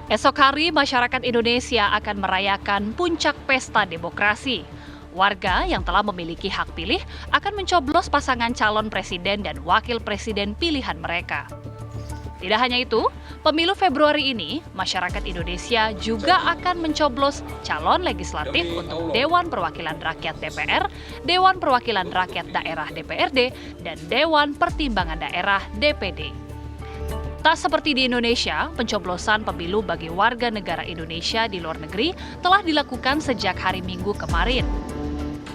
Esok hari, masyarakat Indonesia akan merayakan puncak pesta demokrasi. Warga yang telah memiliki hak pilih akan mencoblos pasangan calon presiden dan wakil presiden pilihan mereka. Tidak hanya itu, pemilu Februari ini, masyarakat Indonesia juga akan mencoblos calon legislatif untuk Dewan Perwakilan Rakyat DPR, Dewan Perwakilan Rakyat Daerah DPRD, dan Dewan Pertimbangan Daerah DPD. Tak seperti di Indonesia, pencoblosan pemilu bagi warga negara Indonesia di luar negeri telah dilakukan sejak hari Minggu kemarin.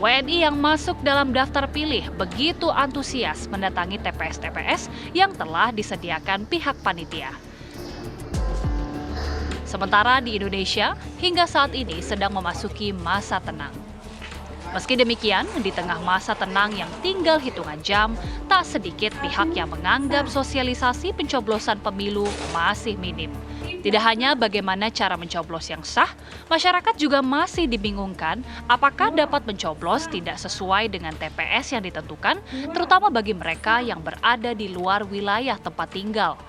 WNI yang masuk dalam daftar pilih begitu antusias mendatangi TPS-TPS yang telah disediakan pihak panitia. Sementara di Indonesia, hingga saat ini sedang memasuki masa tenang. Meski demikian, di tengah masa tenang yang tinggal hitungan jam, tak sedikit pihak yang menganggap sosialisasi pencoblosan pemilu masih minim. Tidak hanya bagaimana cara mencoblos yang sah, masyarakat juga masih dibingungkan apakah dapat mencoblos tidak sesuai dengan TPS yang ditentukan, terutama bagi mereka yang berada di luar wilayah tempat tinggal.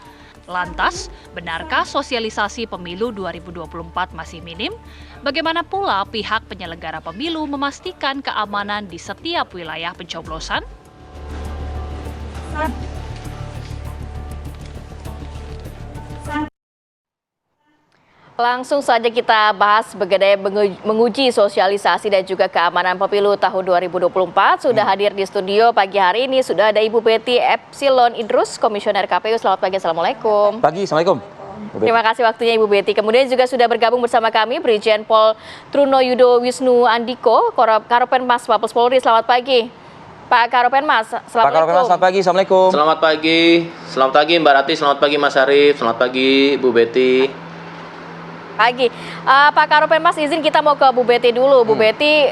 Lantas, benarkah sosialisasi pemilu 2024 masih minim? Bagaimana pula pihak penyelenggara pemilu memastikan keamanan di setiap wilayah pencoblosan? Langsung saja kita bahas bagaimana menguji sosialisasi dan juga keamanan pemilu tahun 2024. Sudah hadir di studio pagi hari ini, sudah ada Ibu Betty Epsilon Idrus, Komisioner KPU. Selamat pagi, Assalamualaikum. Pagi, Assalamualaikum. Terima kasih waktunya Ibu Betty. Kemudian juga sudah bergabung bersama kami Brigjen Pol Truno Yudo Wisnu Andiko, Karopenmas Mabes Polri. Selamat pagi. Pak Karopenmas, Assalamualaikum. Pak Karopenmas, selamat pagi, Assalamualaikum. Selamat pagi Mbak Rati, selamat pagi Mas Arief, selamat pagi Bu Betty. Pagi. Pak Karopenmas, izin kita mau ke Bu Betty dulu. Bu Betty,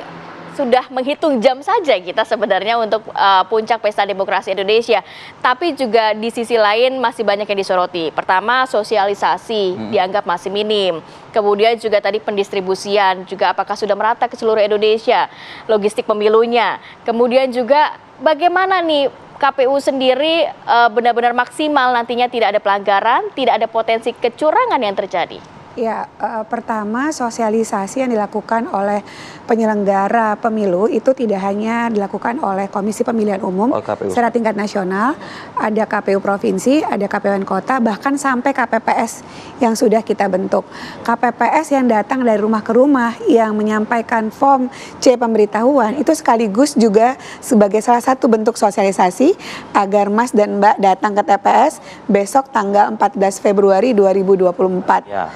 sudah menghitung jam saja kita sebenarnya untuk puncak pesta demokrasi Indonesia. Tapi juga di sisi lain masih banyak yang disoroti. Pertama, sosialisasi dianggap masih minim. Kemudian juga tadi pendistribusian, juga apakah sudah merata ke seluruh Indonesia, logistik pemilunya. Kemudian juga bagaimana nih KPU sendiri benar-benar maksimal nantinya tidak ada pelanggaran, tidak ada potensi kecurangan yang terjadi. Ya, pertama sosialisasi yang dilakukan oleh penyelenggara pemilu itu tidak hanya dilakukan oleh Komisi Pemilihan Umum secara tingkat nasional, ada KPU Provinsi, ada KPUan Kota, bahkan sampai KPPS yang sudah kita bentuk. KPPS yang datang dari rumah ke rumah yang menyampaikan form C pemberitahuan itu sekaligus juga sebagai salah satu bentuk sosialisasi agar Mas dan Mbak datang ke TPS besok tanggal 14 Februari 2024. Ya.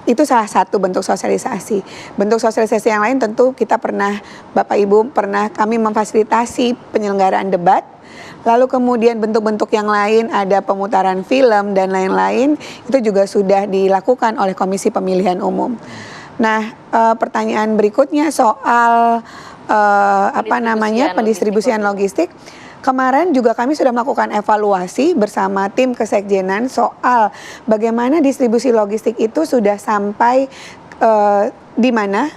Itu salah satu bentuk sosialisasi. Bentuk sosialisasi yang lain tentu kita pernah, Bapak Ibu pernah kami memfasilitasi penyelenggaraan debat. Lalu kemudian bentuk-bentuk yang lain ada pemutaran film dan lain-lain itu juga sudah dilakukan oleh Komisi Pemilihan Umum. Nah, pertanyaan berikutnya soal pendistribusian logistik. Kemarin juga kami sudah melakukan evaluasi bersama tim kesekjenan soal bagaimana distribusi logistik itu sudah sampai di mana,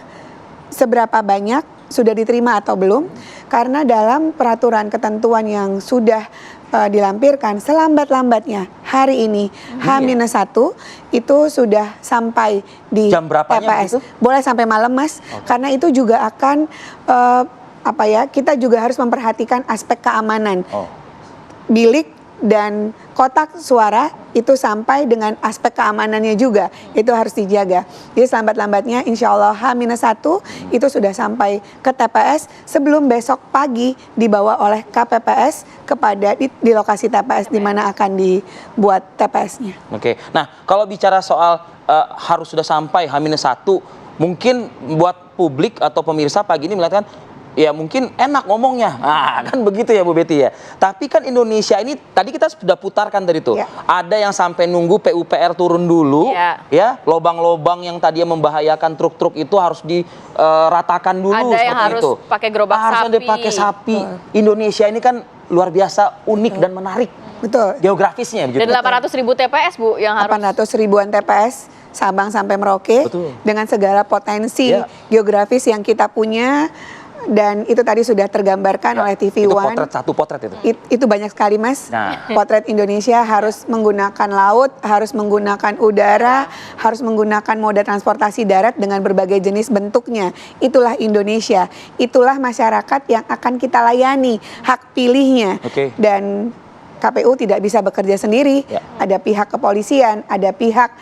seberapa banyak, sudah diterima atau belum. Karena dalam peraturan ketentuan yang sudah dilampirkan selambat-lambatnya hari ini H-1 itu sudah sampai di jam berapanya TPS. Boleh sampai malam Mas, karena itu juga akan kita juga harus memperhatikan aspek keamanan. Bilik dan kotak suara itu sampai dengan aspek keamanannya juga, itu harus dijaga. Jadi selambat-lambatnya insya Allah H-1 itu sudah sampai ke TPS sebelum besok pagi dibawa oleh KPPS kepada di lokasi TPS di mana akan dibuat TPS-nya. Oke, nah kalau bicara soal harus sudah sampai H-1, mungkin buat publik atau pemirsa pagi ini melihatkan ya mungkin enak ngomongnya, kan begitu ya Bu Betty ya. Tapi kan Indonesia ini tadi kita sudah putarkan dari itu. Ada yang sampai nunggu PUPR turun dulu, ya lobang-lobang yang tadinya membahayakan truk-truk itu harus diratakan dulu. Ada yang harus pakai gerobak sapi. Harus dipakai sapi. Indonesia ini kan luar biasa unik dan menarik. Betul. Geografisnya. Dan 800.000 TPS Bu yang harus. 800 ribuan TPS Sabang sampai Merauke. Betul. Dengan segala potensi geografis yang kita punya. Dan itu tadi sudah tergambarkan oleh TV Itu One. satu potret itu. Itu banyak sekali, Mas. Nah. Potret Indonesia harus menggunakan laut, harus menggunakan udara, harus menggunakan moda transportasi darat dengan berbagai jenis bentuknya. Itulah Indonesia. Itulah masyarakat yang akan kita layani hak pilihnya. Oke. Dan KPU tidak bisa bekerja sendiri. Ya. Ada pihak kepolisian, ada pihak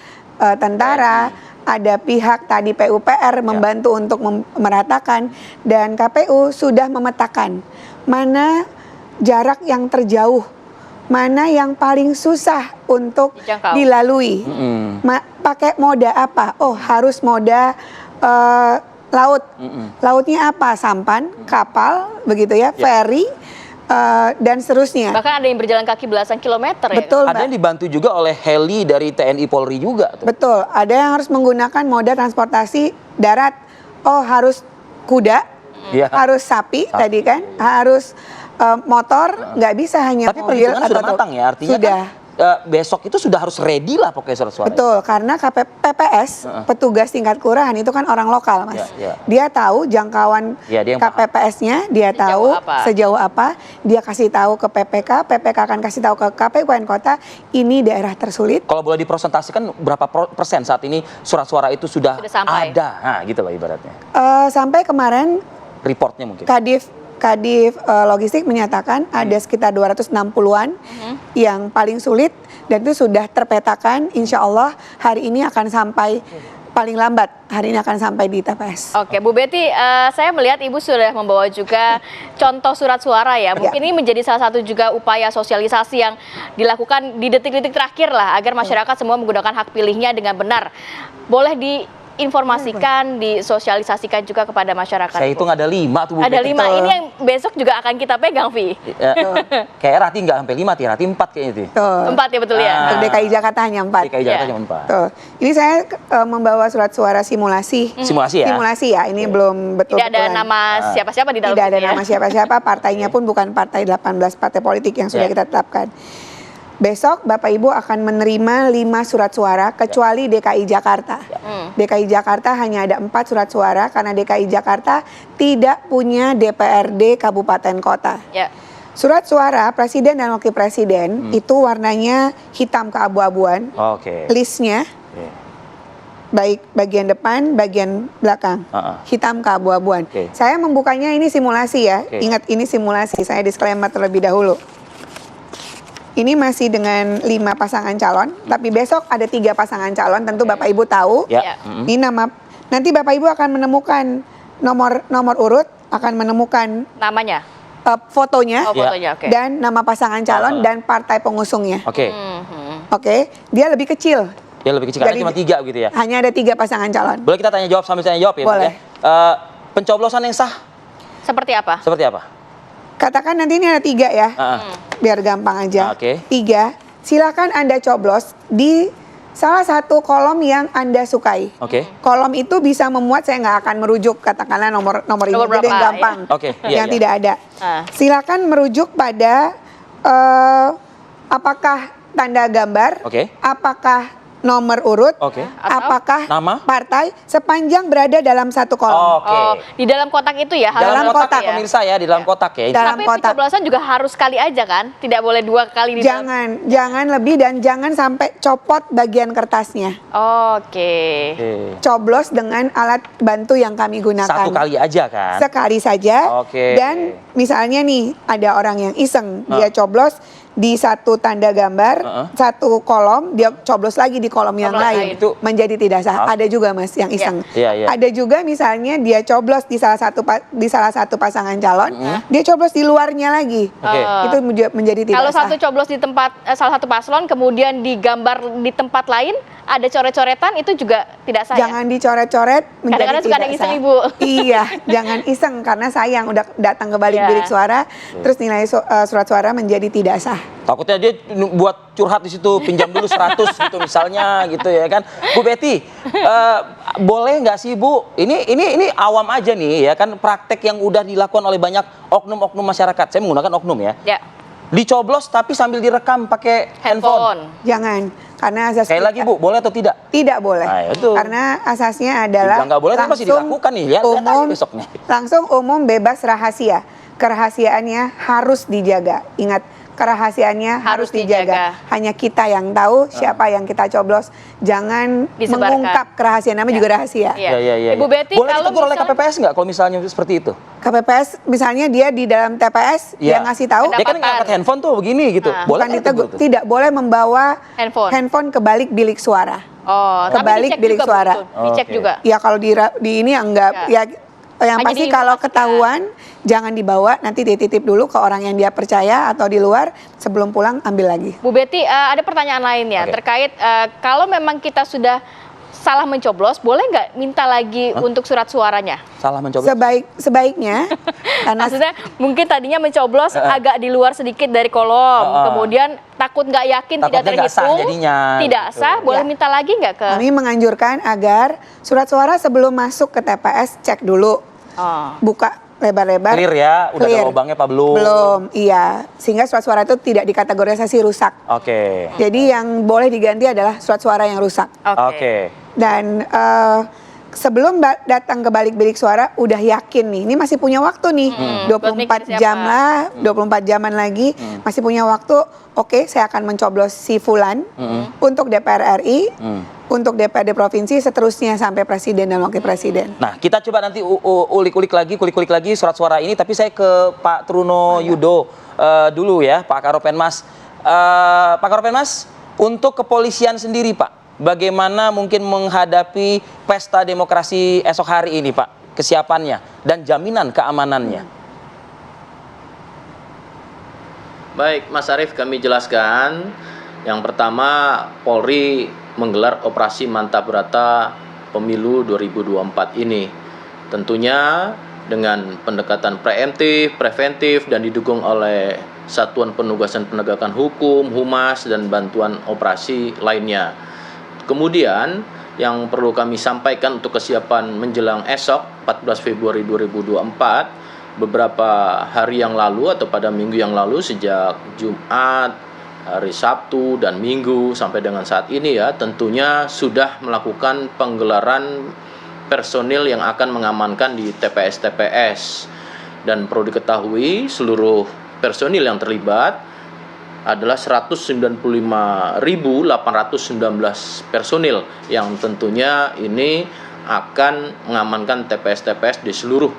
tentara, ada pihak tadi PUPR membantu untuk meratakan, dan KPU sudah memetakan mana jarak yang terjauh, mana yang paling susah untuk Dijangkau. dilalui. Pakai moda apa? Oh, harus moda laut. Lautnya apa? Sampan, kapal, begitu ya, ferry, dan seterusnya. Bahkan ada yang berjalan kaki belasan kilometer ya. Betul, Ada Mbak. yang dibantu juga oleh heli dari TNI Polri juga tuh. Betul, ada yang harus menggunakan moda transportasi darat. Oh, harus kuda, Iya. harus sapi tadi kan, harus motor, nggak bisa hanya Tapi mobil perhitungan sudah matang ya, artinya sudah. kan besok itu sudah harus ready lah pokoknya surat-suara. Betul, karena PPS, petugas tingkat kelurahan itu kan orang lokal, Mas. Ya. Dia tahu jangkauan Ya, dia yang paham. KPPS-nya, dia tahu sejauh apa, dia kasih tahu ke PPK akan kasih tahu ke KPU Kabupaten Kota, ini daerah tersulit. Kalau boleh dipresentasikan berapa persen saat ini surat suara itu sudah sampai. ada, nah gitu lah ibaratnya. Sampai kemarin Reportnya mungkin. Kadif Logistik menyatakan ada sekitar 260-an yang paling sulit, dan itu sudah terpetakan. Insya Allah hari ini akan sampai, paling lambat hari ini akan sampai di TPS. Oke, Bu Betty, saya melihat Ibu sudah membawa juga contoh surat suara ya. Mungkin ini menjadi salah satu juga upaya sosialisasi yang dilakukan di detik-detik terakhir lah, agar masyarakat semua menggunakan hak pilihnya dengan benar. Boleh diinformasikan, disosialisasikan juga kepada masyarakat. Saya hitung ada 5 tuh Bu Ada Betty. 5, ini yang besok juga akan kita pegang, Vi. Kayak Rati nggak sampai 5, Rati 4 kayaknya itu. Tuh. 4 ya betul ya. Untuk DKI Jakarta hanya 4. DKI Jakarta cuma 4. Tuh. Ini saya membawa surat suara simulasi. Simulasi ya? Simulasi ya, ini belum betul. Tidak ada nama siapa-siapa di dalam Tidak ada sini ya. nama siapa-siapa, partainya pun bukan partai 18 partai politik yang sudah kita tetapkan. Besok Bapak Ibu akan menerima 5 surat suara kecuali DKI Jakarta. DKI Jakarta hanya ada 4 surat suara karena DKI Jakarta tidak punya DPRD kabupaten kota. Ya. Surat suara presiden dan wakil presiden itu warnanya hitam keabu-abuan. Oke. Listnya baik bagian depan, bagian belakang, hitam keabu-abuan. Saya membukanya ini simulasi ya. Ingat ini simulasi, saya disclaimer terlebih dahulu. Ini masih dengan 5 pasangan calon, tapi besok ada 3 pasangan calon. Tentu Bapak Ibu tahu. Ya. Ini nama. Nanti Bapak Ibu akan menemukan nomor urut, akan menemukan Namanya. Fotonya, Fotonya, oke. dan nama pasangan calon dan partai pengusungnya. Oke. Oke, dia lebih kecil. Dia lebih kecil karena cuma 3 gitu ya. Hanya ada 3 pasangan calon. Boleh kita tanya jawab sambil tanya jawab ya? Boleh. Pak, ya? Pencoblosan yang sah Seperti apa? seperti apa? Katakan nanti ini ada 3 ya, biar gampang aja. 3, silakan Anda coblos di salah satu kolom yang Anda sukai. Kolom itu bisa memuat, saya nggak akan merujuk katakanlah nomor ini, jadi yang gampang, yang tidak ada. Silakan merujuk pada apakah tanda gambar, apakah nomor urut, apakah nama partai, sepanjang berada dalam satu kolom. Di dalam kotak itu ya? Dalam kotak ya? Pemirsa ya, di dalam kotak ya. Dalam Tapi kotak. pencoblosan juga harus sekali aja kan? Tidak boleh 2 kali di dalam. Jangan lebih, dan jangan sampai copot bagian kertasnya. Coblos dengan alat bantu yang kami gunakan. Satu kali aja kan? Sekali saja. Dan misalnya nih ada orang yang iseng, dia coblos di satu tanda gambar, satu kolom, dia coblos lagi di kolom yang lain, itu menjadi tidak sah. Ada juga Mas yang iseng. Ada juga misalnya dia coblos di salah satu pasangan calon, dia coblos di luarnya lagi. Itu menjadi tidak Kalau sah. satu coblos di tempat salah satu paslon, kemudian digambar di tempat lain, ada coret-coretan, itu juga tidak sah. Jangan dicoret-coret, menjadi Kadang-kadang suka ada tidak iseng, sah. Ibu. Iya, jangan iseng karena sayang udah datang ke balik bilik suara, terus nilai surat suara menjadi tidak sah. Takutnya dia buat curhat di situ, pinjam dulu 100 gitu misalnya gitu ya kan. Bu Betty, boleh nggak sih Bu? Ini awam aja nih ya kan, praktek yang udah dilakukan oleh banyak oknum-oknum masyarakat. Saya menggunakan oknum ya. Dicoblos tapi sambil direkam pakai handphone. Jangan, karena asas Sekali lagi Bu, boleh atau tidak? tidak boleh. Nah, itu. Karnya asasnya adalah Dibilang nggak boleh, tapi masih dilakukan nih. Lihat aja umum, besoknya. langsung umum bebas rahasia. Kerahasiaannya harus dijaga. Ingat, kerahasiaannya harus dijaga. Hanya kita yang tahu siapa yang kita coblos. Jangan Disebarkan. mengungkap kerahasiaan, namanya juga rahasia. Iya. Ibu Betty, Boleh kalau ditegur oleh misalnya- KPPS nggak kalau misalnya seperti itu? KPPS misalnya dia di dalam TPS dia ngasih tahu. Dia kan ngangkat handphone tuh begini gitu. Boleh Bukan nggak ditegur, ditegur tuh? tidak boleh membawa handphone ke balik bilik suara. Oh, tapi Kebalik dicek bilik juga, suara. betul. Dicek juga. Ya kalau di ini enggak ya yang Hanya pasti kalau ketahuan jangan dibawa, nanti dititip dulu ke orang yang dia percaya atau di luar, sebelum pulang ambil lagi. Bu Betty, ada pertanyaan lain ya terkait kalau memang kita sudah salah mencoblos, boleh nggak minta lagi untuk surat suaranya? Salah mencoblos? Sebaiknya. Maksudnya mungkin tadinya mencoblos agak di luar sedikit dari kolom, kemudian takut nggak yakin tidak Takutnya nggak sah terhitung, jadinya, tidak gitu. sah, boleh Ya. minta lagi nggak ke? Kami menganjurkan agar surat suara sebelum masuk ke TPS cek dulu. Buka lebar-lebar. Clear ya, udah ada Clear. lubangnya apa belum? Belum, iya. Sehingga surat suara itu tidak dikategorisasi rusak. Oke. Jadi yang boleh diganti adalah surat suara yang rusak. Oke. Dan sebelum datang ke balik bilik suara udah yakin nih, ini masih punya waktu nih, 24 jam lah, 24 jaman lagi, masih punya waktu. Oke, saya akan mencoblos si Fulan untuk DPR RI, untuk DPRD provinsi, seterusnya sampai presiden dan wakil presiden. Nah, kita coba nanti kulik-kulik lagi surat suara ini, tapi saya ke Pak Truno Yudo dulu ya, Pak Karopenmas. Pak Karopenmas, untuk kepolisian sendiri Pak, bagaimana mungkin menghadapi pesta demokrasi esok hari ini Pak, kesiapannya dan jaminan keamanannya? Baik, Mas Arief, kami jelaskan. Yang pertama, Polri menggelar operasi Mantap Berata Pemilu 2024 ini. Tentunya dengan pendekatan preemptif, preventif, dan didukung oleh Satuan Penugasan Penegakan Hukum, Humas, dan bantuan operasi lainnya. Kemudian, yang perlu kami sampaikan untuk kesiapan menjelang esok, 14 Februari 2024, beberapa hari yang lalu atau pada minggu yang lalu, sejak Jumat, hari Sabtu, dan Minggu sampai dengan saat ini ya, tentunya sudah melakukan penggelaran personil yang akan mengamankan di TPS-TPS. Dan perlu diketahui seluruh personil yang terlibat adalah 195.819 personil yang tentunya ini akan mengamankan TPS-TPS di seluruh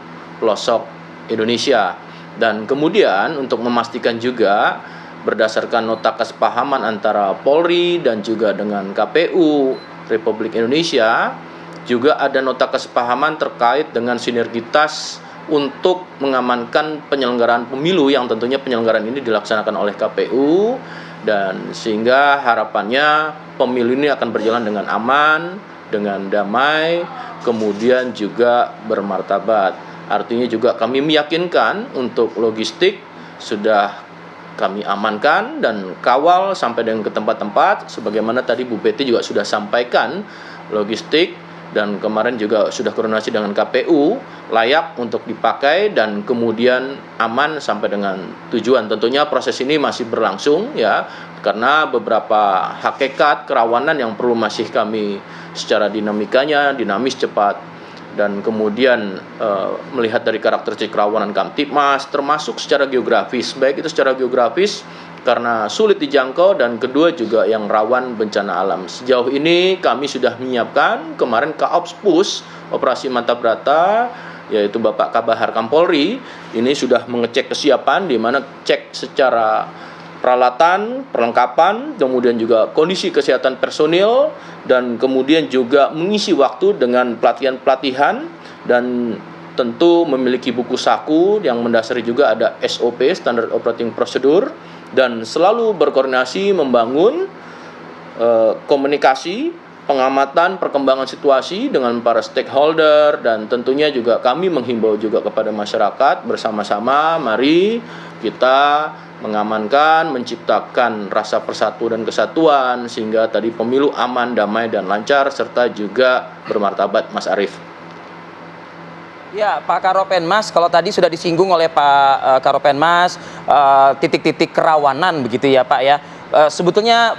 pelosok Indonesia. Dan kemudian untuk memastikan juga berdasarkan nota kesepahaman antara Polri dan juga dengan KPU Republik Indonesia, juga ada nota kesepahaman terkait dengan sinergitas untuk mengamankan penyelenggaraan pemilu yang tentunya penyelenggaraan ini dilaksanakan oleh KPU, dan sehingga harapannya pemilu ini akan berjalan dengan aman, dengan damai, kemudian juga bermartabat. Artinya juga kami meyakinkan untuk logistik sudah kami amankan dan kawal sampai dengan ke tempat-tempat, sebagaimana tadi Bu Betty juga sudah sampaikan, logistik dan kemarin juga sudah koordinasi dengan KPU layak untuk dipakai dan kemudian aman sampai dengan tujuan. Tentunya proses ini masih berlangsung ya, karena beberapa hakikat kerawanan yang perlu masih kami secara dinamis cepat. Dan kemudian melihat dari karakteristik kerawanan Kamtipmas, termasuk secara geografis, baik itu secara geografis karena sulit dijangkau, dan kedua juga yang rawan bencana alam. Sejauh ini kami sudah menyiapkan, kemarin Kaopspus Operasi Mantap Berata, yaitu Bapak Kabahar Kampolri, ini sudah mengecek kesiapan, di mana cek secara peralatan, perlengkapan, kemudian juga kondisi kesehatan personil, dan kemudian juga mengisi waktu dengan pelatihan-pelatihan, dan tentu memiliki buku saku yang mendasari juga ada SOP, Standard Operating Procedure, dan selalu berkoordinasi membangun komunikasi, pengamatan, perkembangan situasi dengan para stakeholder, dan tentunya juga kami menghimbau juga kepada masyarakat bersama-sama, mari kita mengamankan, menciptakan rasa persatu dan kesatuan sehingga tadi pemilu aman, damai, dan lancar serta juga bermartabat, Mas Arief. Ya, Pak Karopenmas, kalau tadi sudah disinggung oleh Pak Karopenmas, titik-titik kerawanan begitu ya Pak ya. Sebetulnya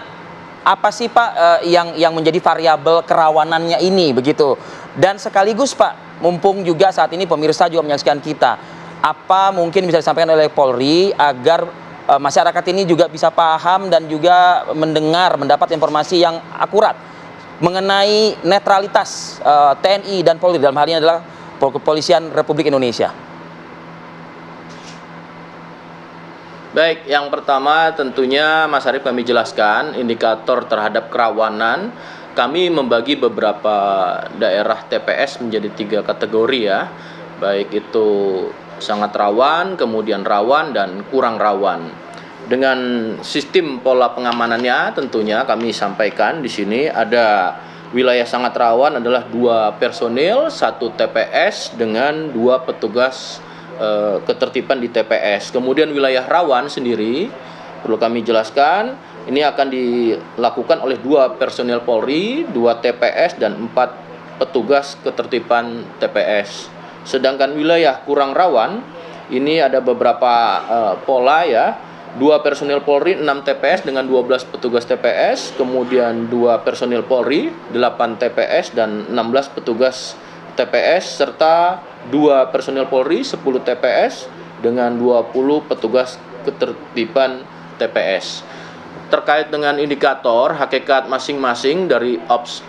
apa sih Pak yang menjadi variabel kerawanannya ini begitu? Dan sekaligus Pak, mumpung juga saat ini pemirsa juga menyaksikan kita, apa mungkin bisa disampaikan oleh Polri agar masyarakat ini juga bisa paham dan juga mendapat informasi yang akurat mengenai netralitas TNI dan Polri, dalam hal ini adalah Kepolisian Republik Indonesia. Baik, yang pertama tentunya Mas Arief kami jelaskan indikator terhadap kerawanan. Kami membagi beberapa daerah TPS menjadi 3 kategori ya. Baik itu sangat rawan, kemudian rawan, dan kurang rawan. Dengan sistem pola pengamanannya tentunya kami sampaikan di sini ada wilayah sangat rawan adalah 2 personil, 1 TPS dengan 2 petugas ketertiban di TPS. Kemudian wilayah rawan sendiri perlu kami jelaskan ini akan dilakukan oleh 2 personil Polri, 2 TPS dan 4 petugas ketertiban TPS. Sedangkan wilayah kurang rawan ini ada beberapa pola ya. 2 personil Polri, 6 TPS dengan 12 petugas TPS, kemudian 2 personil Polri, 8 TPS dan 16 petugas TPS, serta 2 personil Polri, 10 TPS dengan 20 petugas ketertiban TPS. Terkait dengan indikator hakikat masing-masing dari Ops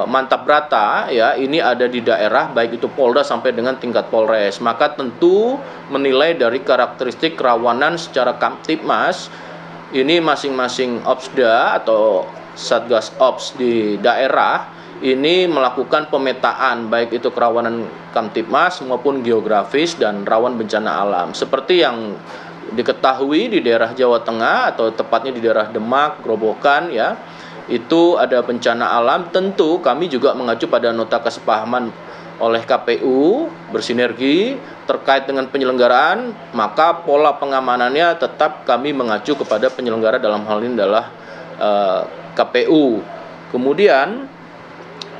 Mantap Brata ya, ini ada di daerah baik itu Polda sampai dengan tingkat Polres. Maka tentu menilai dari karakteristik kerawanan secara Kamtibmas, ini masing-masing Opsda atau Satgas Ops di daerah ini melakukan pemetaan baik itu kerawanan Kamtibmas maupun geografis dan rawan bencana alam. Seperti yang diketahui di daerah Jawa Tengah atau tepatnya di daerah Demak, Grobogan ya, itu ada bencana alam. Tentu kami juga mengacu pada nota kesepahaman oleh KPU bersinergi terkait dengan penyelenggaraan, maka pola pengamanannya tetap kami mengacu kepada penyelenggara, dalam hal ini adalah KPU. Kemudian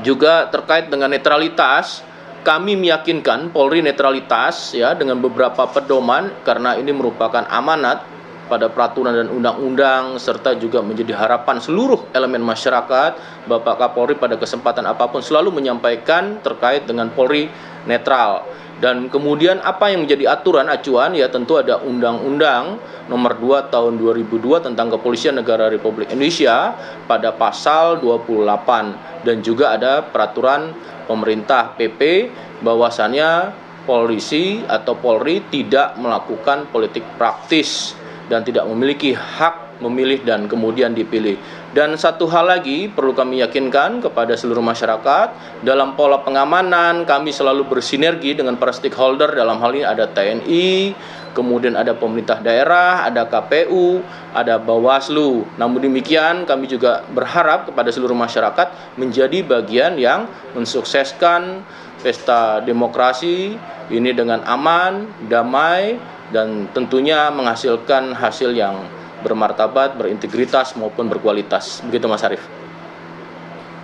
juga terkait dengan netralitas, kami meyakinkan Polri netralitas ya dengan beberapa pedoman karena ini merupakan amanat pada peraturan dan undang-undang, serta juga menjadi harapan seluruh elemen masyarakat. Bapak Kapolri pada kesempatan apapun selalu menyampaikan terkait dengan Polri netral. Dan kemudian apa yang menjadi aturan acuan ya tentu ada Undang-Undang Nomor 2 Tahun 2002 tentang Kepolisian Negara Republik Indonesia pada pasal 28, dan juga ada peraturan pemerintah PP bahwasannya polisi atau Polri tidak melakukan politik praktis dan tidak memiliki hak memilih dan kemudian dipilih. Dan satu hal lagi perlu kami yakinkan kepada seluruh masyarakat, dalam pola pengamanan kami selalu bersinergi dengan para stakeholder, dalam hal ini ada TNI, kemudian ada pemerintah daerah, ada KPU, ada Bawaslu. Namun demikian kami juga berharap kepada seluruh masyarakat menjadi bagian yang mensukseskan pesta demokrasi ini dengan aman, damai, dan tentunya menghasilkan hasil yang bermartabat, berintegritas maupun berkualitas. Begitu Mas Arief.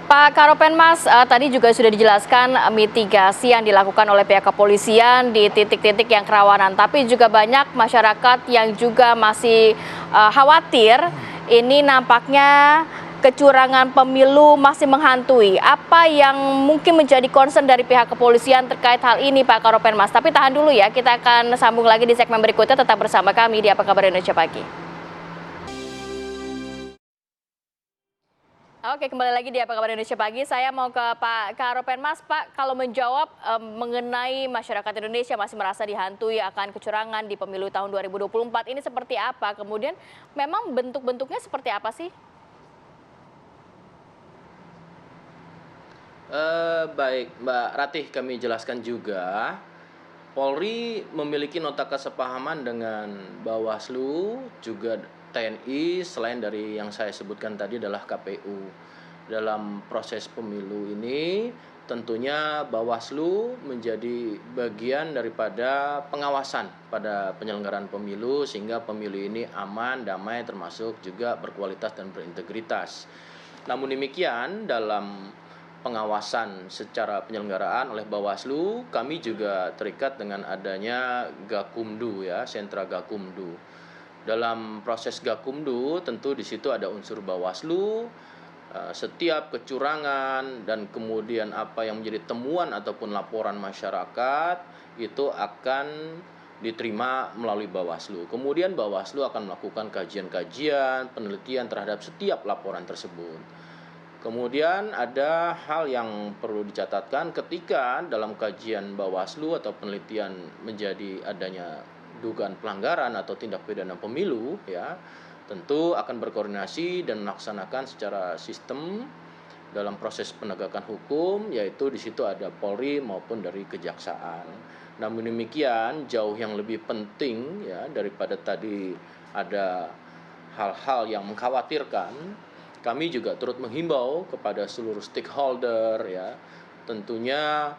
Pak Karopenmas, tadi juga sudah dijelaskan mitigasi yang dilakukan oleh pihak kepolisian di titik-titik yang kerawanan. Tapi juga banyak masyarakat yang juga masih khawatir ini nampaknya kecurangan pemilu masih menghantui. Apa yang mungkin menjadi concern dari pihak kepolisian terkait hal ini Pak Karopenmas? Tapi tahan dulu ya, kita akan sambung lagi di segmen berikutnya. Tetap bersama kami di Apa Kabar Indonesia Pagi. Oke, kembali lagi di Apa Kabar Indonesia Pagi. Saya mau ke Pak Karopenmas. Pak, kalau menjawab mengenai masyarakat Indonesia masih merasa dihantui akan kecurangan di pemilu tahun 2024, ini seperti apa? Kemudian memang bentuk-bentuknya seperti apa sih? Baik, Mbak Ratih, kami jelaskan juga. Polri memiliki nota kesepahaman dengan Bawaslu, juga TNI, selain dari yang saya sebutkan tadi adalah KPU. Dalam proses pemilu ini tentunya Bawaslu menjadi bagian daripada pengawasan pada penyelenggaraan pemilu sehingga pemilu ini aman, damai, termasuk juga berkualitas dan berintegritas. Namun demikian dalam pengawasan secara penyelenggaraan oleh Bawaslu, kami juga terikat dengan adanya Gakumdu ya, sentra Gakumdu. Dalam proses Gakumdu tentu di situ ada unsur Bawaslu, setiap kecurangan dan kemudian apa yang menjadi temuan ataupun laporan masyarakat itu akan diterima melalui Bawaslu. Kemudian Bawaslu akan melakukan kajian-kajian, penelitian terhadap setiap laporan tersebut. Kemudian ada hal yang perlu dicatatkan ketika dalam kajian Bawaslu atau penelitian menjadi adanya dugaan pelanggaran atau tindak pidana pemilu ya, tentu akan berkoordinasi dan melaksanakan secara sistem dalam proses penegakan hukum, yaitu di situ ada Polri maupun dari Kejaksaan. Namun demikian jauh yang lebih penting ya daripada tadi ada hal-hal yang mengkhawatirkan, kami juga turut menghimbau kepada seluruh stakeholder ya, tentunya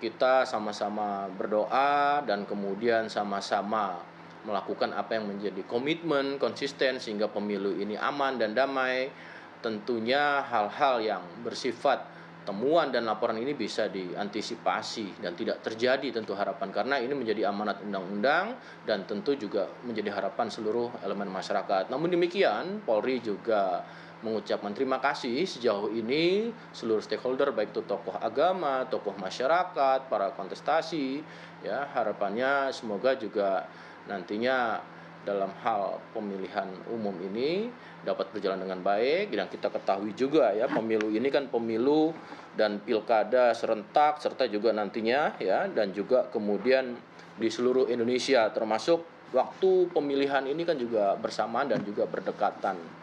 kita sama-sama berdoa dan kemudian sama-sama melakukan apa yang menjadi komitmen konsisten sehingga pemilu ini aman dan damai. Tentunya hal-hal yang bersifat temuan dan laporan ini bisa diantisipasi dan tidak terjadi tentu harapan, karena ini menjadi amanat undang-undang dan tentu juga menjadi harapan seluruh elemen masyarakat. Namun demikian Polri juga mengucapkan terima kasih sejauh ini seluruh stakeholder, baik itu tokoh agama, tokoh masyarakat, para kontestasi ya, harapannya semoga juga nantinya dalam hal pemilihan umum ini dapat berjalan dengan baik. Dan kita ketahui juga ya, pemilu ini kan pemilu dan pilkada serentak serta juga nantinya ya, dan juga kemudian di seluruh Indonesia, termasuk waktu pemilihan ini kan juga bersamaan dan juga berdekatan.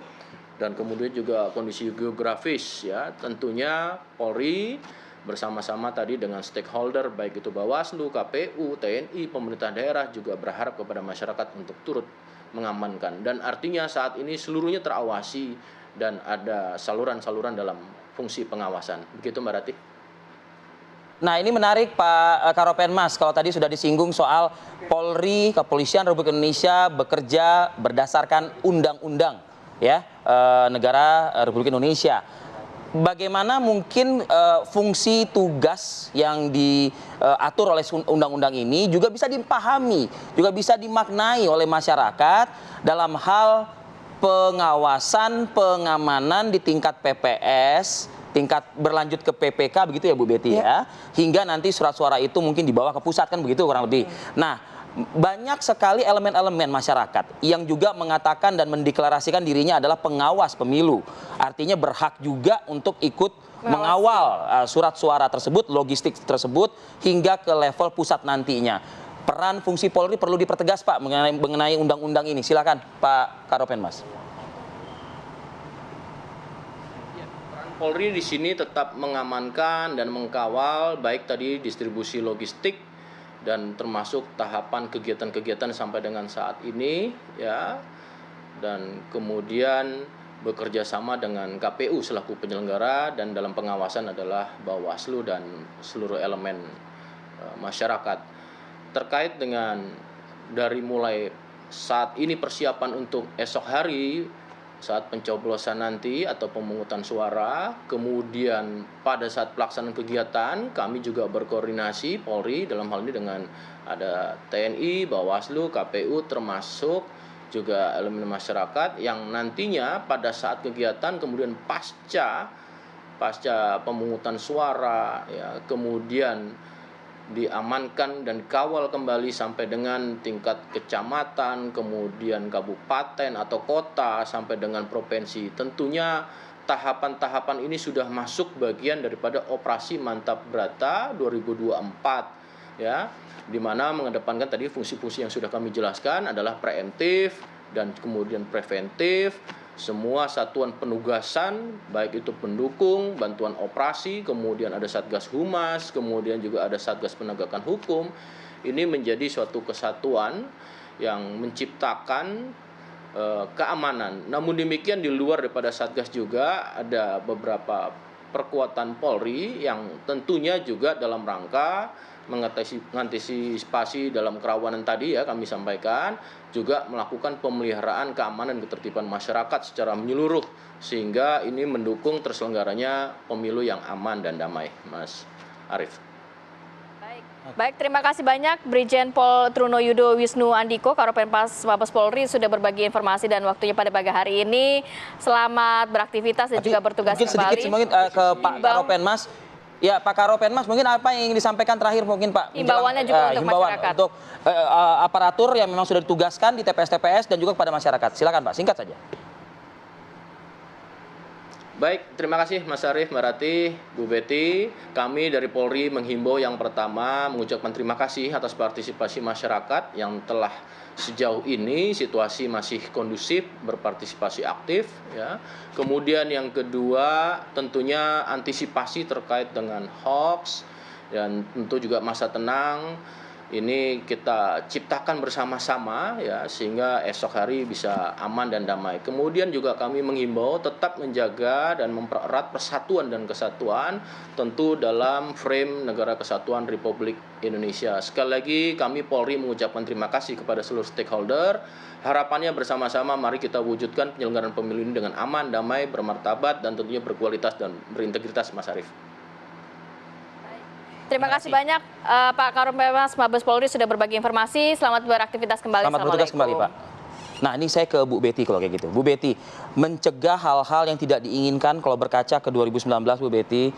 Dan kemudian juga kondisi geografis ya, tentunya Polri bersama-sama tadi dengan stakeholder baik itu Bawaslu, KPU, TNI, pemerintah daerah juga berharap kepada masyarakat untuk turut mengamankan. Dan artinya saat ini seluruhnya terawasi dan ada saluran-saluran dalam fungsi pengawasan. Begitu Mbak Ratih. Nah, ini menarik Pak Karopenmas, kalau tadi sudah disinggung soal Polri, Kepolisian Republik Indonesia bekerja berdasarkan undang-undang ya, negara Republik Indonesia. Bagaimana mungkin fungsi tugas yang diatur oleh undang-undang ini juga bisa dipahami, juga bisa dimaknai oleh masyarakat dalam hal pengawasan, pengamanan di tingkat PPS, tingkat berlanjut ke PPK, begitu ya Bu Betty ya, hingga nanti surat suara itu mungkin dibawa ke pusat, kan begitu kurang lebih. Nah, banyak sekali elemen-elemen masyarakat yang juga mengatakan dan mendeklarasikan dirinya adalah pengawas pemilu. Artinya berhak juga untuk ikut mengawal surat suara tersebut, logistik tersebut, hingga ke level pusat nantinya. Peran fungsi Polri perlu dipertegas Pak mengenai undang-undang ini. Silakan Pak Karopenmas. Peran Polri di sini tetap mengamankan dan mengkawal baik tadi distribusi logistik dan termasuk tahapan kegiatan-kegiatan sampai dengan saat ini ya, dan kemudian bekerja sama dengan KPU selaku penyelenggara, dan dalam pengawasan adalah Bawaslu dan seluruh elemen masyarakat. Terkait dengan dari mulai saat ini persiapan untuk esok hari saat pencoblosan nanti atau pemungutan suara, kemudian pada saat pelaksanaan kegiatan kami juga berkoordinasi Polri dalam hal ini dengan ada TNI, Bawaslu, KPU, termasuk juga elemen masyarakat yang nantinya pada saat kegiatan kemudian pasca pemungutan suara ya, kemudian diamankan dan kawal kembali sampai dengan tingkat kecamatan, kemudian kabupaten atau kota sampai dengan provinsi. Tentunya tahapan-tahapan ini sudah masuk bagian daripada operasi Mantap Brata 2024 ya, di mana mengedepankan tadi fungsi-fungsi yang sudah kami jelaskan adalah preemptif dan kemudian preventif. Semua satuan penugasan, baik itu pendukung, bantuan operasi, kemudian ada Satgas Humas, kemudian juga ada Satgas Penegakan Hukum. Ini menjadi suatu kesatuan yang menciptakan keamanan. Namun demikian di luar daripada Satgas juga ada beberapa perkuatan Polri yang tentunya juga dalam rangka mengantisipasi dalam kerawanan tadi ya kami sampaikan, juga melakukan pemeliharaan keamanan ketertiban masyarakat secara menyeluruh sehingga ini mendukung terselenggaranya pemilu yang aman dan damai, Mas Arief. Baik, terima kasih banyak Brigjen Pol Trunoyudo Wisnu Andiko, Karopenmas Mabes Polri sudah berbagi informasi dan waktunya pada pagi hari ini. Selamat beraktivitas dan juga bertugas mungkin kembali. Sedikit mungkin ke Pak Karopenmas. Ya, Pak Karopenmas, mungkin apa yang ingin disampaikan terakhir mungkin Pak? Himbauannya juga untuk masyarakat. Untuk aparatur yang memang sudah ditugaskan di TPS-TPS dan juga kepada masyarakat. Silakan Pak, singkat saja. Baik, terima kasih Mas Arief, Mbak Rati, Bu Betty. Kami dari Polri menghimbau yang pertama mengucapkan terima kasih atas partisipasi masyarakat yang telah sejauh ini situasi masih kondusif, berpartisipasi aktif ya. Kemudian yang kedua tentunya antisipasi terkait dengan hoax dan tentu juga masa tenang ini kita ciptakan bersama-sama ya sehingga esok hari bisa aman dan damai. Kemudian juga kami menghimbau tetap menjaga dan mempererat persatuan dan kesatuan tentu dalam frame Negara Kesatuan Republik Indonesia. Sekali lagi kami Polri mengucapkan terima kasih kepada seluruh stakeholder. Harapannya bersama-sama mari kita wujudkan penyelenggaraan pemilu ini dengan aman, damai, bermartabat dan tentunya berkualitas dan berintegritas, Mas Arief. Terima kasih banyak Pak Karopenmas Mabes Polri sudah berbagi informasi. Selamat beraktivitas kembali. Selamat bertugas kembali Pak. Nah ini saya ke Bu Betty kalau kayak gitu. Bu Betty, mencegah hal-hal yang tidak diinginkan kalau berkaca ke 2019 Bu Betty,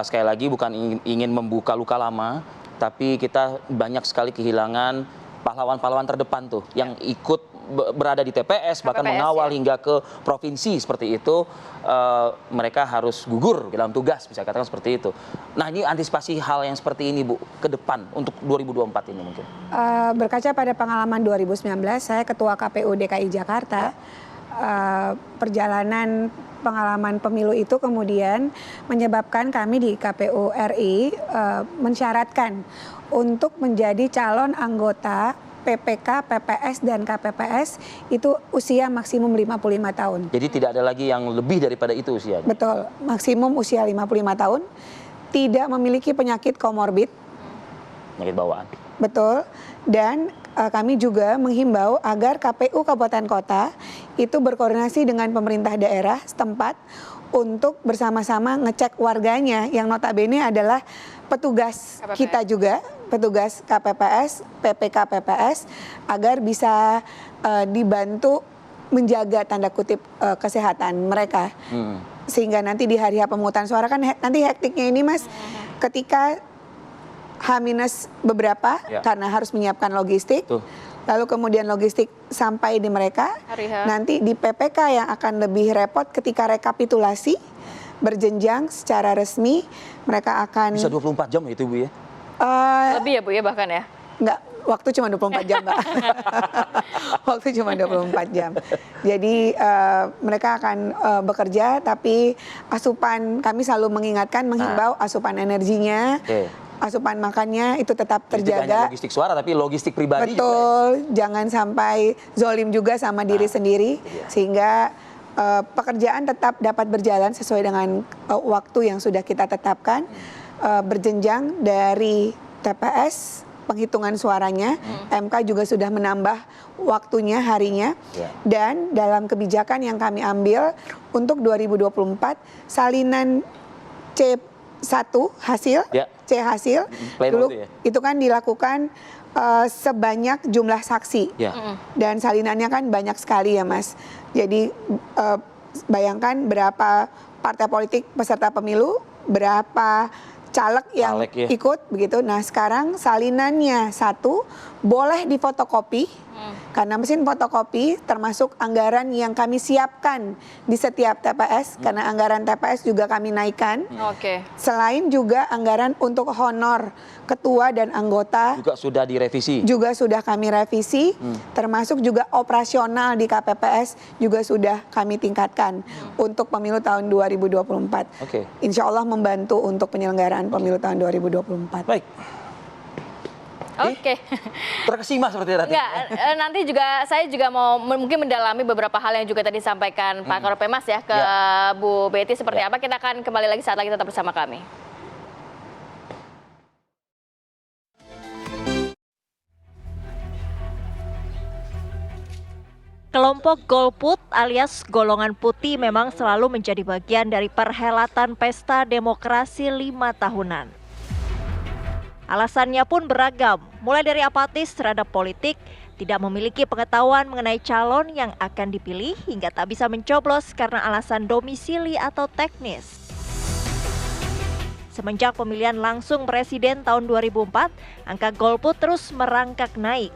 sekali lagi bukan ingin membuka luka lama, tapi kita banyak sekali kehilangan pahlawan-pahlawan terdepan tuh yang ikut berada di TPS, bahkan mengawal hingga ke provinsi seperti itu, mereka harus gugur dalam tugas, bisa katakan seperti itu. Nah ini antisipasi hal yang seperti ini Bu, ke depan untuk 2024 ini mungkin. Berkaca pada pengalaman 2019, saya Ketua KPU DKI Jakarta, perjalanan pengalaman pemilu itu kemudian menyebabkan kami di KPU RI mensyaratkan untuk menjadi calon anggota PPK, PPS, dan KPPS itu usia maksimum 55 tahun. Jadi tidak ada lagi yang lebih daripada itu usianya? Betul, maksimum usia 55 tahun, tidak memiliki penyakit komorbid. Penyakit bawaan. Betul, dan kami juga menghimbau agar KPU Kabupaten Kota itu berkoordinasi dengan pemerintah daerah setempat untuk bersama-sama ngecek warganya yang notabene adalah petugas KPPS. Kita juga, petugas KPPS, PPK PPS, agar bisa dibantu menjaga tanda kutip kesehatan mereka. Sehingga nanti di hari pemungutan suara kan nanti hektiknya ini Mas, ketika H- beberapa karena harus menyiapkan logistik. Lalu kemudian logistik sampai di mereka, nanti di PPK yang akan lebih repot ketika rekapitulasi berjenjang secara resmi, mereka akan... Bisa 24 jam itu Bu ya? Lebih ya Bu ya bahkan ya? Enggak, waktu cuma 24 jam Mbak. Waktu cuma 24 jam. Jadi mereka akan bekerja, tapi asupan, kami selalu mengingatkan, menghimbau asupan energinya, asupan makannya itu tetap terjaga. Tidak hanya logistik suara tapi logistik pribadi. Betul, juga, ya? Jangan sampai zolim juga sama diri sendiri, sehingga pekerjaan tetap dapat berjalan sesuai dengan waktu yang sudah kita tetapkan, berjenjang dari TPS, penghitungan suaranya, MK juga sudah menambah waktunya, harinya, dan dalam kebijakan yang kami ambil untuk 2024, salinan C1 hasil, C hasil, dulu itu kan dilakukan sebanyak jumlah saksi, dan salinannya kan banyak sekali ya Mas. Jadi bayangkan berapa partai politik peserta pemilu, berapa caleg yang ikut begitu. Nah sekarang salinannya satu, boleh difotokopi. Karena mesin fotokopi termasuk anggaran yang kami siapkan di setiap TPS, karena anggaran TPS juga kami naikkan. Selain juga anggaran untuk honor ketua dan anggota juga sudah direvisi. Juga sudah kami revisi, termasuk juga operasional di KPPS juga sudah kami tingkatkan untuk pemilu tahun 2024. Insya Allah membantu untuk penyelenggaraan pemilu tahun 2024. Baik. Terkesima seperti tadi. Nanti juga saya juga mau mungkin mendalami beberapa hal yang juga tadi disampaikan Pak Karopenmas ya ke Bu Betty seperti apa. Kita akan kembali lagi saat lagi tetap bersama kami. Kelompok golput alias golongan putih memang selalu menjadi bagian dari perhelatan pesta demokrasi 5 tahunan. Alasannya pun beragam, mulai dari apatis terhadap politik, tidak memiliki pengetahuan mengenai calon yang akan dipilih hingga tak bisa mencoblos karena alasan domisili atau teknis. Semenjak pemilihan langsung presiden tahun 2004, angka golput terus merangkak naik.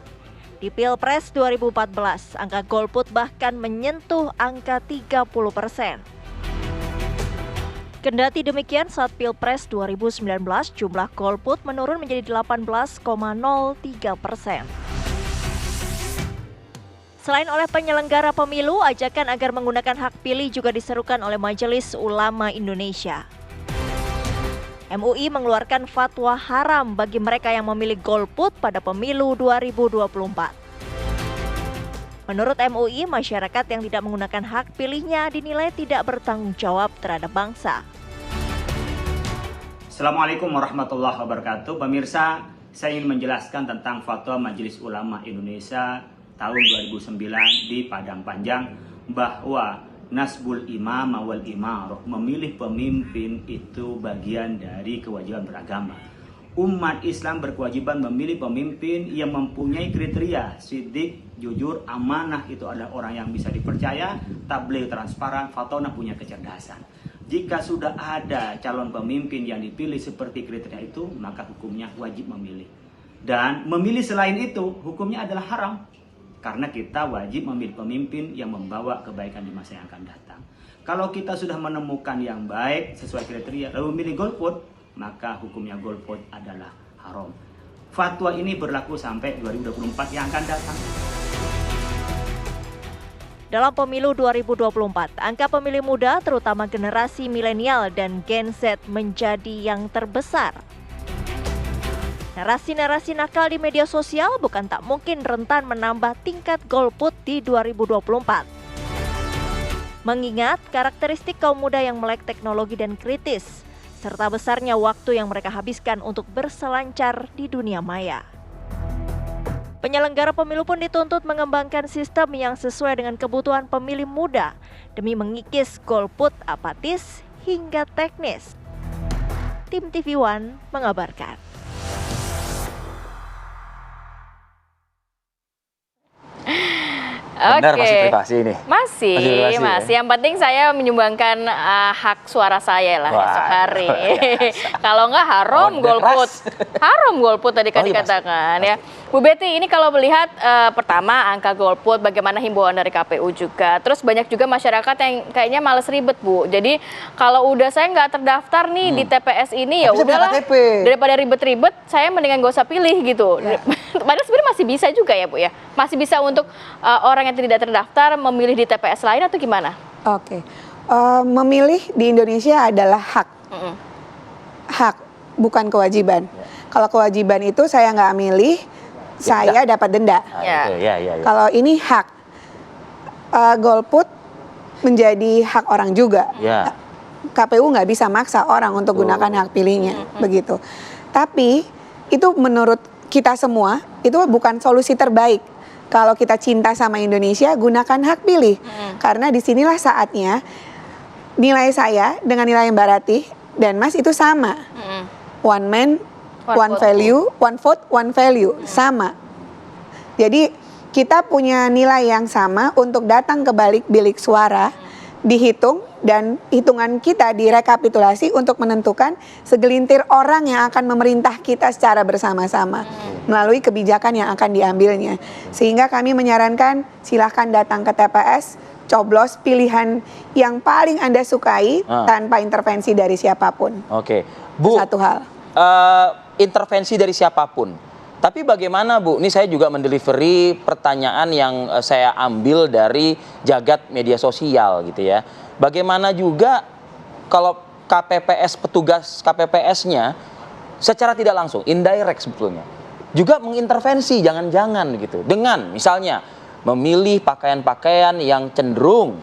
Di Pilpres 2014, angka golput bahkan menyentuh angka 30%. Kendati demikian, saat Pilpres 2019, jumlah golput menurun menjadi 18,03%. Selain oleh penyelenggara pemilu, ajakan agar menggunakan hak pilih juga diserukan oleh Majelis Ulama Indonesia. MUI mengeluarkan fatwa haram bagi mereka yang memilih golput pada pemilu 2024. Menurut MUI, masyarakat yang tidak menggunakan hak pilihnya dinilai tidak bertanggung jawab terhadap bangsa. Assalamualaikum warahmatullahi wabarakatuh. Pemirsa, saya ingin menjelaskan tentang fatwa Majelis Ulama Indonesia tahun 2009 di Padang Panjang bahwa nasbul imam wal imarah, memilih pemimpin itu bagian dari kewajiban beragama. Umat Islam berkewajiban memilih pemimpin yang mempunyai kriteria sidik, jujur, amanah, itu adalah orang yang bisa dipercaya, tabligh, transparan, fatonah, punya kecerdasan. Jika sudah ada calon pemimpin yang dipilih seperti kriteria itu, maka hukumnya wajib memilih. Dan memilih selain itu, hukumnya adalah haram. Karena kita wajib memilih pemimpin yang membawa kebaikan di masa yang akan datang. Kalau kita sudah menemukan yang baik sesuai kriteria lalu memilih golput, maka hukumnya golput adalah haram. Fatwa ini berlaku sampai 2024 yang akan datang. Dalam pemilu 2024, angka pemilih muda terutama generasi milenial dan Gen Z menjadi yang terbesar. Narasi-narasi nakal di media sosial bukan tak mungkin rentan menambah tingkat golput di 2024. Mengingat karakteristik kaum muda yang melek teknologi dan kritis, serta besarnya waktu yang mereka habiskan untuk berselancar di dunia maya. Penyelenggara pemilu pun dituntut mengembangkan sistem yang sesuai dengan kebutuhan pemilih muda demi mengikis golput apatis hingga teknis. Tim TV One mengabarkan. Benar, Oke. masih privasi ini. Masih. Privasi, ya? Yang penting saya menyumbangkan hak suara saya lah esok hari. Kalau nggak haram golput. Haram golput tadi kan dikatakan ya. Bu Betty, ini kalau melihat pertama angka golput, bagaimana himbauan dari KPU juga. Terus banyak juga masyarakat yang kayaknya males ribet, Bu. Jadi kalau udah saya nggak terdaftar nih di TPS ini, ya udahlah. Daripada ribet-ribet, saya mendingan gak usah pilih gitu. Ya. Padahal sebenarnya masih bisa juga ya, Bu ya. Masih bisa untuk orang yang tidak terdaftar memilih di TPS lain atau gimana? Oke. Memilih di Indonesia adalah hak. Hak, bukan kewajiban. Kalau kewajiban itu saya nggak milih, saya dapat denda. Kalau ini hak, golput menjadi hak orang juga. KPU nggak bisa maksa orang untuk gunakan hak pilihnya, begitu. Tapi itu menurut kita semua itu bukan solusi terbaik. Kalau kita cinta sama Indonesia, gunakan hak pilih. Karena disinilah saatnya nilai saya dengan nilai Mbak Ratih dan Mas itu sama. One man, one value, one vote, one value, sama. Jadi kita punya nilai yang sama untuk datang ke balik bilik suara, dihitung dan hitungan kita direkapitulasi untuk menentukan segelintir orang yang akan memerintah kita secara bersama-sama melalui kebijakan yang akan diambilnya. Sehingga kami menyarankan silahkan datang ke TPS, coblos pilihan yang paling Anda sukai tanpa intervensi dari siapapun. Oke, Bu. Satu hal. Intervensi dari siapapun. Tapi bagaimana, Bu? Ini saya juga mendelivery pertanyaan yang saya ambil dari jagat media sosial gitu ya. Bagaimana juga kalau KPPS, petugas KPPS-nya secara tidak langsung, indirect sebetulnya, juga mengintervensi jangan-jangan gitu. Dengan misalnya memilih pakaian-pakaian yang cenderung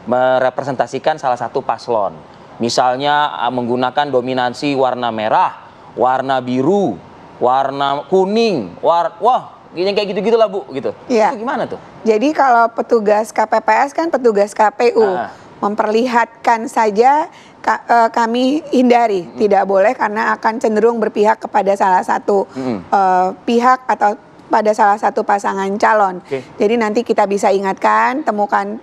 merepresentasikan salah satu paslon. Misalnya menggunakan dominansi warna merah, warna biru, warna kuning, yang kayak gitu-gitu lah Bu, gitu. Iya. Itu gimana tuh? Jadi kalau petugas KPPS kan petugas KPU, memperlihatkan saja kami hindari, tidak boleh karena akan cenderung berpihak kepada salah satu pihak atau pada salah satu pasangan calon. Jadi nanti kita bisa ingatkan,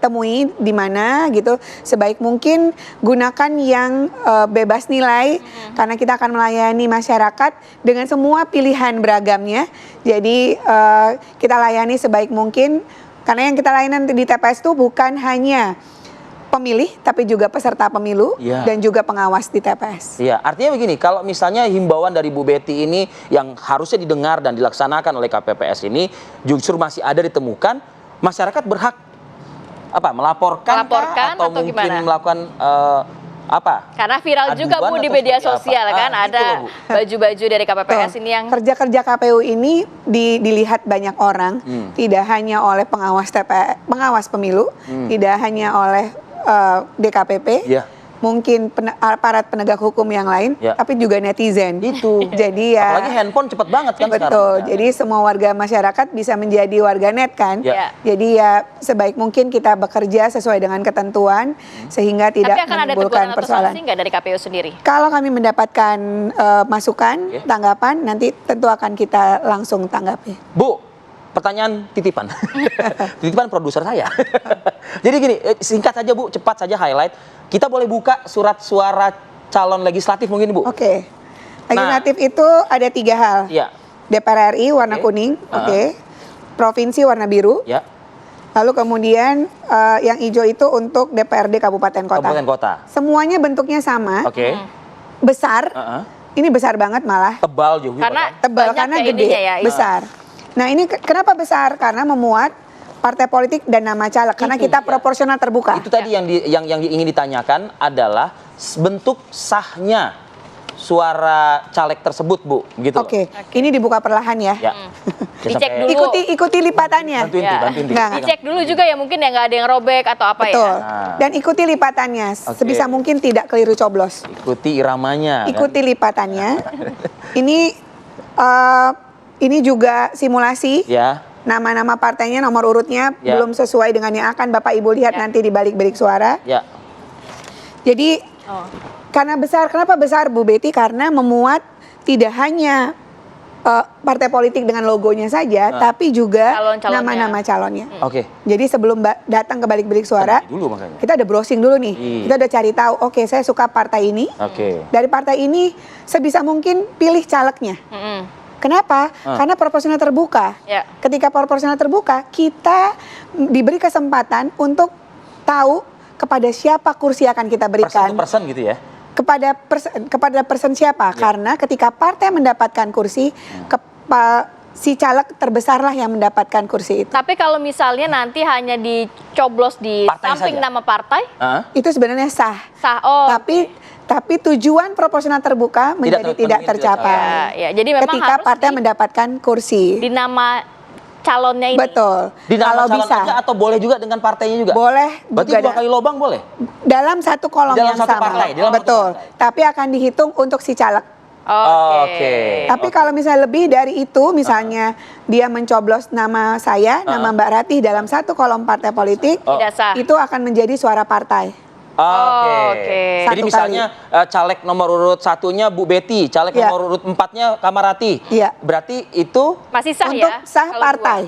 temui di mana gitu. Sebaik mungkin gunakan yang bebas nilai karena kita akan melayani masyarakat dengan semua pilihan beragamnya. Jadi kita layani sebaik mungkin karena yang kita layani di TPS itu bukan hanya pemilih, tapi juga peserta pemilu dan juga pengawas di TPS. Iya, artinya begini, kalau misalnya himbauan dari Bu Betty ini yang harusnya didengar dan dilaksanakan oleh KPPS ini justru masih ada ditemukan, masyarakat berhak melaporkan atau mungkin gimana? melakukan apa? Karena viral juga Bu di media sosial kan, ada baju-baju dari KPPS ini yang kerja-kerja KPU ini dilihat banyak orang, tidak hanya oleh pengawas pemilu, tidak hanya oleh DKPP, mungkin aparat penegak hukum yang lain, tapi juga netizen. Itu. Jadi ya. Apalagi handphone cepet banget kan betul. sekarang. Jadi semua warga masyarakat bisa menjadi warga net kan. Jadi ya sebaik mungkin kita bekerja sesuai dengan ketentuan sehingga tidak menimbulkan persoalan. Tapi nggak dari KPU sendiri? Kalau kami mendapatkan masukan, tanggapan, nanti tentu akan kita langsung tanggapi. Bu, pertanyaan titipan. Titipan produser saya. Jadi gini, singkat saja Bu, cepat saja highlight. Kita boleh buka surat suara calon legislatif mungkin Bu? Oke. Legislatif itu ada 3 hal. Iya. DPR RI warna kuning, provinsi warna biru. Ya. Lalu kemudian yang hijau itu untuk DPRD kabupaten kota. Kabupaten kota. Semuanya bentuknya sama. Besar. Ini besar banget malah. Tebal juga. Karena tebal karena gede, besar. Nah ini kenapa besar? Karena memuat partai politik dan nama caleg. Karena kita proporsional terbuka. Itu tadi yang ingin ditanyakan adalah bentuk sahnya suara caleg tersebut Bu, gitu. Oke. Ini dibuka perlahan ya. Dicek dulu. Ikuti lipatannya. Bantuin. Dicek dulu juga ya, mungkin ya nggak ada yang robek atau apa. Betul. Ya. Dan ikuti lipatannya. Sebisa mungkin tidak keliru coblos. Ikuti iramanya. Ikuti lipatannya. Ini juga simulasi. Nama-nama partainya, nomor urutnya belum sesuai dengan yang akan Bapak Ibu lihat nanti di balik bilik suara. Jadi karena besar, kenapa besar Bu Betty? Karena memuat tidak hanya partai politik dengan logonya saja, tapi juga nama-nama calonnya. Jadi sebelum datang ke balik bilik suara, kita ada browsing dulu nih. Kita udah cari tahu, oke saya suka partai ini. Dari partai ini sebisa mungkin pilih calegnya. Kenapa? Karena proporsional terbuka. Ketika proporsional terbuka, kita diberi kesempatan untuk tahu kepada siapa kursi akan kita berikan. Person gitu ya? Kepada person siapa? Karena ketika partai mendapatkan kursi, si caleg terbesarlah yang mendapatkan kursi itu. Tapi kalau misalnya nanti hanya dicoblos di samping nama partai, itu sebenarnya sah. Tapi tujuan proporsional terbuka menjadi tidak tercapai. Jadi memang ketika harus partai mendapatkan kursi di nama calonnya ini. Betul. Di nama kalau calon bisa aja atau boleh juga dengan partainya juga? Boleh. Berarti 2 kali lobang boleh? Dalam satu kolom yang sama. Betul. Tapi akan dihitung untuk si caleg. Tapi kalau misalnya lebih dari itu, misalnya dia mencoblos nama saya, nama Mbak Ratih dalam satu kolom partai politik, itu akan menjadi suara partai. Jadi misalnya caleg nomor urut 1-nya Bu Betty, caleg nomor urut 4-nya Kamarati. Berarti itu masih sah untuk sah partai.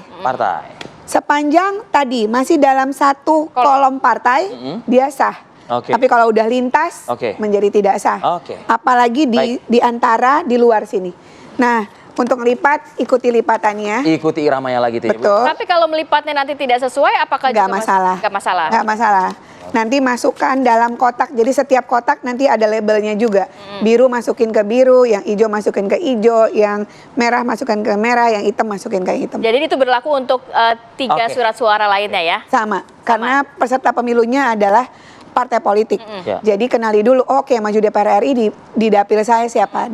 Sepanjang tadi masih dalam satu kolom partai, dia sah. Tapi kalau udah lintas menjadi tidak sah. Apalagi di antara di luar sini. Nah, untuk melipat ikuti lipatannya. Ikuti iramanya lagi tuh. Betul. Tapi kalau melipatnya nanti tidak sesuai, apakah nggak masalah? Nggak masalah. Nanti masukkan dalam kotak. Jadi setiap kotak nanti ada labelnya juga. Biru masukin ke biru, yang hijau masukin ke hijau, yang merah masukin ke merah, yang hitam masukin ke hitam. Jadi itu berlaku untuk 3 surat suara lainnya ya? Sama. Karena peserta pemilunya adalah partai politik. Ya. Jadi kenali dulu, oke maju DPR RI di dapil saya siapa,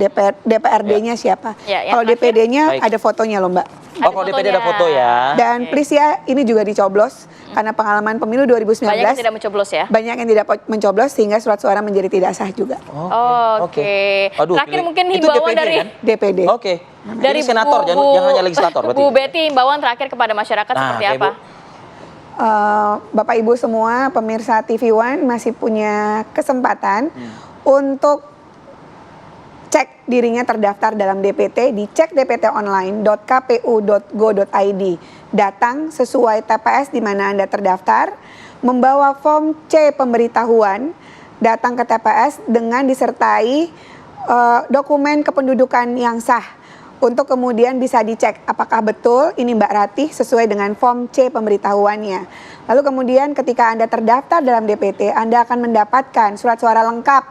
DPRD-nya siapa. Ya, yang Kalau terakhir? DPD-nya Baik. ada fotonya loh Mbak. Oh, kalau DPD ada foto ya. Dan please ya, ini juga dicoblos karena pengalaman pemilu 2019 Banyak yang tidak mencoblos ya. banyak yang tidak mencoblos sehingga surat suara menjadi tidak sah juga. Oke. Aduh, Terakhir pilih- mungkin itu himbauan DPD dari kan? DPD. Oke. dari Ini senator, jangan hanya legislator berarti. Bu Betty, himbauan terakhir kepada masyarakat Nah, seperti oke, apa? Bu. Bapak Ibu semua pemirsa TV One masih punya kesempatan untuk cek dirinya terdaftar dalam DPT di cekdptonline.kpu.go.id. Datang sesuai TPS di mana Anda terdaftar, membawa form C pemberitahuan, datang ke TPS dengan disertai dokumen kependudukan yang sah. Untuk kemudian bisa dicek apakah betul ini Mbak Ratih sesuai dengan form C pemberitahuannya. Lalu kemudian ketika Anda terdaftar dalam DPT, Anda akan mendapatkan surat suara lengkap.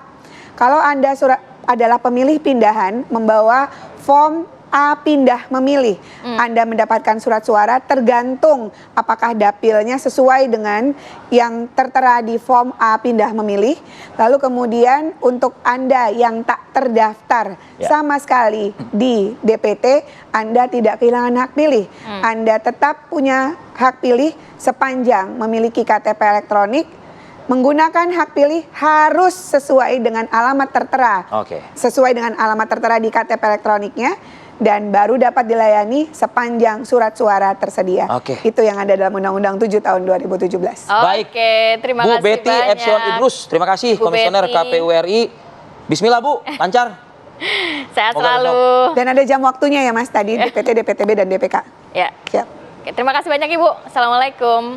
Kalau Anda adalah pemilih pindahan, membawa form A pindah memilih. Anda mendapatkan surat suara tergantung apakah dapilnya sesuai dengan yang tertera di form A pindah memilih. Lalu kemudian untuk Anda yang tak terdaftar sama sekali di DPT, Anda tidak kehilangan hak pilih. Anda tetap punya hak pilih sepanjang memiliki KTP elektronik. Menggunakan hak pilih harus sesuai dengan alamat tertera. Oke. Sesuai dengan alamat tertera di KTP elektroniknya. Dan baru dapat dilayani sepanjang surat suara tersedia. Oke. Itu yang ada dalam Undang-Undang 7 tahun 2017. Baik. Oke, terima Bu kasih Betty banyak. Epsilon Idrus, terima kasih Bu Komisioner Betty. KPU RI. Bismillah Bu, lancar. Sehat Moga selalu. Dan ada jam waktunya ya Mas tadi, DPT, DPTB, dan DPK. Ya. Siap. Oke, terima kasih banyak Ibu. Assalamualaikum.